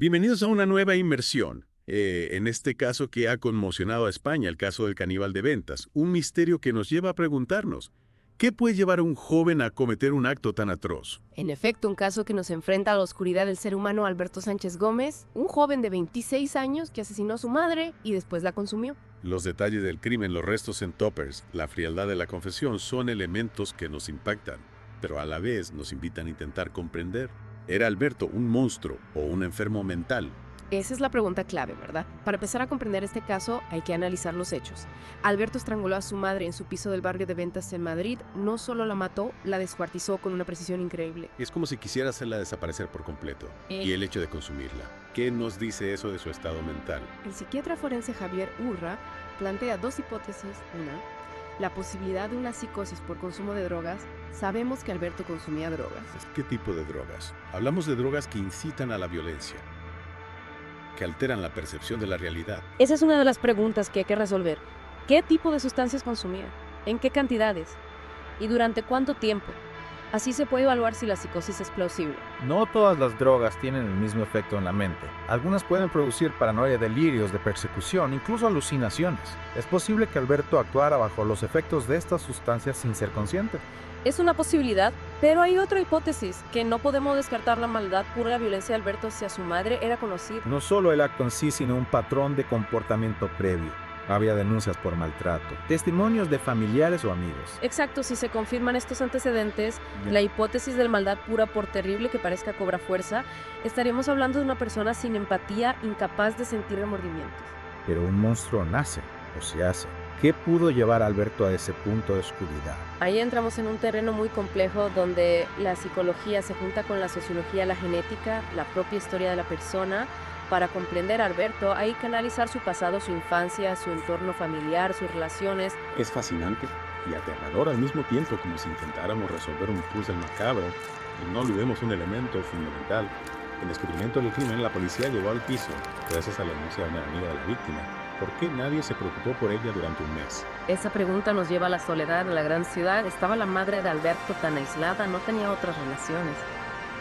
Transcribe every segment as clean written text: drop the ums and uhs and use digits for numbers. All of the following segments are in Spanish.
Bienvenidos a una nueva inmersión. En este caso que ha conmocionado a España, el caso del caníbal de Ventas. Un misterio que nos lleva a preguntarnos, ¿qué puede llevar a un joven a cometer un acto tan atroz? En efecto, un caso que nos enfrenta a la oscuridad del ser humano Alberto Sánchez Gómez, un joven de 26 años que asesinó a su madre y después la consumió. Los detalles del crimen, los restos en toppers, la frialdad de la confesión son elementos que nos impactan, pero a la vez nos invitan a intentar comprender. ¿Era Alberto un monstruo o un enfermo mental? Esa es la pregunta clave, ¿verdad? Para empezar a comprender este caso hay que analizar los hechos. Alberto estranguló a su madre en su piso del barrio de Ventas en Madrid. No solo la mató, la descuartizó con una precisión increíble. Es como si quisiera hacerla desaparecer por completo. Y el hecho de consumirla. ¿Qué nos dice eso de su estado mental? El psiquiatra forense Javier Urra plantea dos hipótesis. Una, la posibilidad de una psicosis por consumo de drogas. Sabemos que Alberto consumía drogas. ¿Qué tipo de drogas? Hablamos de drogas que incitan a la violencia, que alteran la percepción de la realidad. Esa es una de las preguntas que hay que resolver. ¿Qué tipo de sustancias consumía? ¿En qué cantidades? ¿Y durante cuánto tiempo? Así se puede evaluar si la psicosis es plausible. No todas las drogas tienen el mismo efecto en la mente. Algunas pueden producir paranoia, delirios de persecución, incluso alucinaciones. Es posible que Alberto actuara bajo los efectos de estas sustancias sin ser consciente. Es una posibilidad, pero hay otra hipótesis, que no podemos descartar la maldad pura. La violencia de Alberto hacia su madre era conocida. No solo el acto en sí, sino un patrón de comportamiento previo. Había denuncias por maltrato, testimonios de familiares o amigos. Exacto, si se confirman estos antecedentes, la hipótesis de la maldad pura, por terrible que parezca, cobra fuerza. Estaremos hablando de una persona sin empatía, incapaz de sentir remordimientos. Pero un monstruo nace o se hace. ¿Qué pudo llevar a Alberto a ese punto de oscuridad? Ahí entramos en un terreno muy complejo donde la psicología se junta con la sociología, la genética, la propia historia de la persona. Para comprender a Alberto hay que analizar su pasado, su infancia, su entorno familiar, sus relaciones. Es fascinante y aterrador al mismo tiempo, como si intentáramos resolver un puzzle macabro y no olvidemos un elemento fundamental. En el descubrimiento del crimen, la policía llegó al piso gracias a la denuncia de una amiga de la víctima. ¿Por qué nadie se preocupó por ella durante un mes? Esa pregunta nos lleva a la soledad de la gran ciudad. Estaba la madre de Alberto tan aislada, no tenía otras relaciones.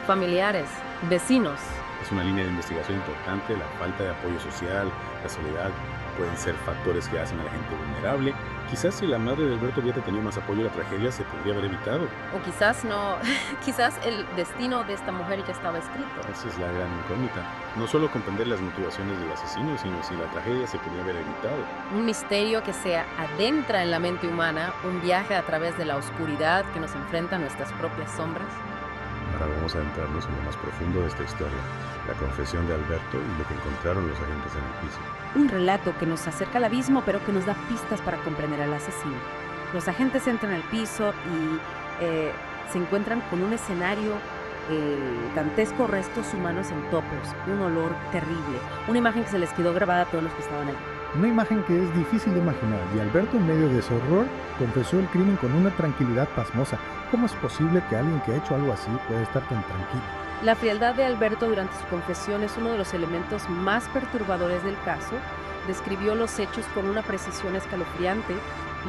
Familiares, vecinos. Es una línea de investigación importante. La falta de apoyo social, la soledad pueden ser factores que hacen a la gente vulnerable. Quizás si la madre de Alberto hubiera tenido más apoyo, la tragedia se podría haber evitado. O quizás no, quizás el destino de esta mujer ya estaba escrito. Esa es la gran incógnita. No solo comprender las motivaciones del asesino, sino si la tragedia se podría haber evitado. Un misterio que se adentra en la mente humana, un viaje a través de la oscuridad que nos enfrenta a nuestras propias sombras. Ahora vamos a adentrarnos en lo más profundo de esta historia, la confesión de Alberto y lo que encontraron los agentes en el piso. Un relato que nos acerca al abismo, pero que nos da pistas para comprender al asesino. Los agentes entran al piso y se encuentran con un escenario, dantescos restos humanos en toppers, un olor terrible, una imagen que se les quedó grabada a todos los que estaban ahí. Una imagen que es difícil de imaginar, y Alberto, en medio de ese horror, confesó el crimen con una tranquilidad pasmosa. ¿Cómo es posible que alguien que ha hecho algo así pueda estar tan tranquilo? La frialdad de Alberto durante su confesión es uno de los elementos más perturbadores del caso. Describió los hechos con una precisión escalofriante.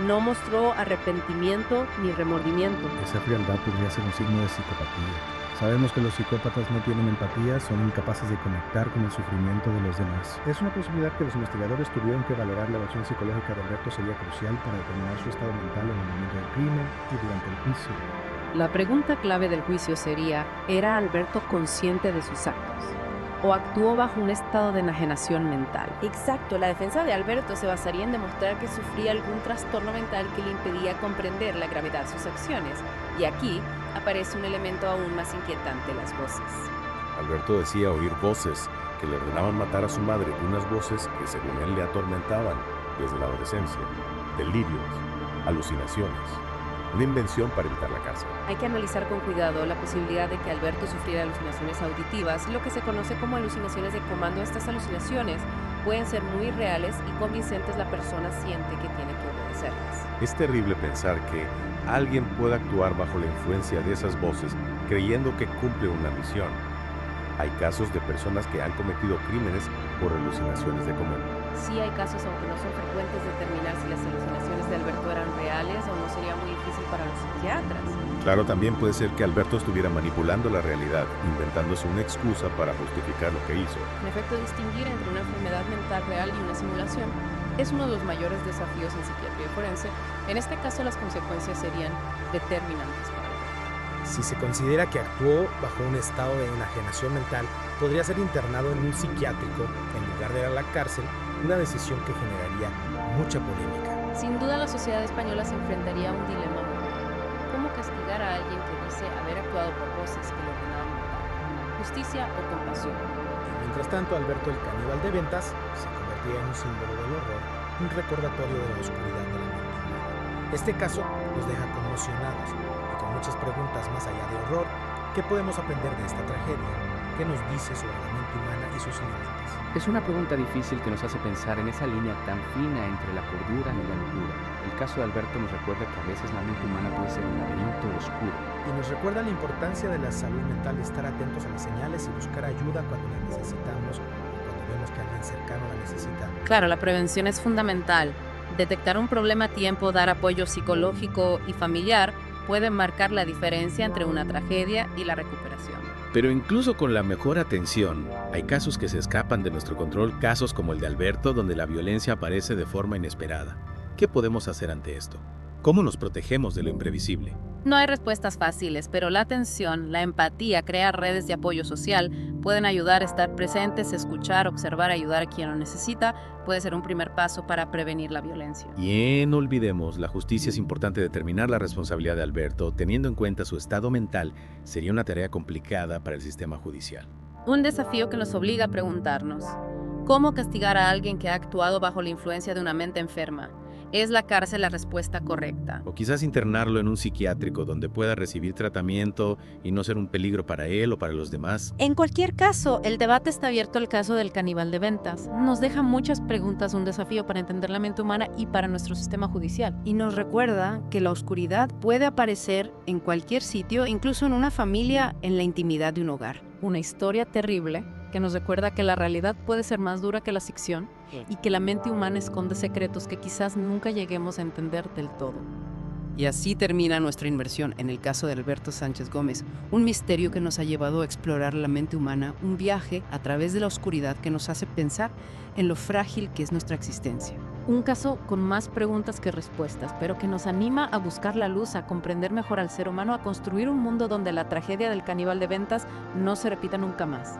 No mostró arrepentimiento ni remordimiento. Esa frialdad podría ser un signo de psicopatía. Sabemos que los psicópatas no tienen empatía, son incapaces de conectar con el sufrimiento de los demás. Es una posibilidad que los investigadores tuvieron que valorar. La evaluación psicológica de Alberto sería crucial para determinar su estado mental en el momento del crimen y durante el juicio. La pregunta clave del juicio sería, ¿era Alberto consciente de sus actos? ¿O actuó bajo un estado de enajenación mental? Exacto, la defensa de Alberto se basaría en demostrar que sufría algún trastorno mental que le impedía comprender la gravedad de sus acciones. Y aquí aparece un elemento aún más inquietante: las voces. Alberto decía oír voces que le ordenaban matar a su madre, unas voces que según él le atormentaban desde la adolescencia, delirios, alucinaciones, una invención para evitar la cárcel. Hay que analizar con cuidado la posibilidad de que Alberto sufriera alucinaciones auditivas, lo que se conoce como alucinaciones de comando. Estas alucinaciones pueden ser muy reales y convincentes. La persona siente que tiene que obedecerlas. Es terrible pensar que alguien pueda actuar bajo la influencia de esas voces creyendo que cumple una misión. Hay casos de personas que han cometido crímenes por alucinaciones de comando. Sí hay casos, aunque no son frecuentes, determinar si las alucinaciones de Alberto eran reales o no sería muy difícil para los psiquiatras. Claro, también puede ser que Alberto estuviera manipulando la realidad, inventándose una excusa para justificar lo que hizo. En efecto, distinguir entre una enfermedad mental real y una simulación es uno de los mayores desafíos en psiquiatría forense. En este caso, las consecuencias serían determinantes para Alberto. Si se considera que actuó bajo un estado de enajenación mental, podría ser internado en un psiquiátrico en lugar de ir a la cárcel, una decisión que generaría mucha polémica. Sin duda, la sociedad española se enfrentaría a un dilema moral. ¿Cómo castigar a alguien que dice haber actuado por voces que le ordenaban matar? ¿Justicia o compasión? Mientras tanto, Alberto el caníbal de Ventas se convertía en un símbolo del horror, un recordatorio de la oscuridad de la mente humana. Este caso nos deja conmocionados y con muchas preguntas más allá de horror. ¿Qué podemos aprender de esta tragedia? ¿Qué nos dice sobre la mente humana y sus límites? Es una pregunta difícil que nos hace pensar en esa línea tan fina entre la cordura y la locura. El caso de Alberto nos recuerda que a veces la mente humana puede ser un laberinto oscuro. Y nos recuerda la importancia de la salud mental, de estar atentos a las señales y buscar ayuda cuando la necesitamos o cuando vemos que alguien cercano la necesita. Claro, la prevención es fundamental. Detectar un problema a tiempo, dar apoyo psicológico y familiar pueden marcar la diferencia entre una tragedia y la recuperación. Pero incluso con la mejor atención, hay casos que se escapan de nuestro control, casos como el de Alberto, donde la violencia aparece de forma inesperada. ¿Qué podemos hacer ante esto? ¿Cómo nos protegemos de lo imprevisible? No hay respuestas fáciles, pero la atención, la empatía, crear redes de apoyo social pueden ayudar a estar presentes, escuchar, observar, ayudar a quien lo necesita. Puede ser un primer paso para prevenir la violencia. Y no olvidemos, la justicia es importante. Determinar la responsabilidad de Alberto, teniendo en cuenta su estado mental, sería una tarea complicada para el sistema judicial. Un desafío que nos obliga a preguntarnos, ¿cómo castigar a alguien que ha actuado bajo la influencia de una mente enferma? ¿Es la cárcel la respuesta correcta? O quizás internarlo en un psiquiátrico donde pueda recibir tratamiento y no ser un peligro para él o para los demás. En cualquier caso, el debate está abierto al caso del caníbal de Ventas. Nos deja muchas preguntas, un desafío para entender la mente humana y para nuestro sistema judicial. Y nos recuerda que la oscuridad puede aparecer en cualquier sitio, incluso en una familia, en la intimidad de un hogar. Una historia terrible que nos recuerda que la realidad puede ser más dura que la ficción y que la mente humana esconde secretos que quizás nunca lleguemos a entender del todo. Y así termina nuestra inmersión en el caso de Alberto Sánchez Gómez, un misterio que nos ha llevado a explorar la mente humana, un viaje a través de la oscuridad que nos hace pensar en lo frágil que es nuestra existencia. Un caso con más preguntas que respuestas, pero que nos anima a buscar la luz, a comprender mejor al ser humano, a construir un mundo donde la tragedia del caníbal de Ventas no se repita nunca más.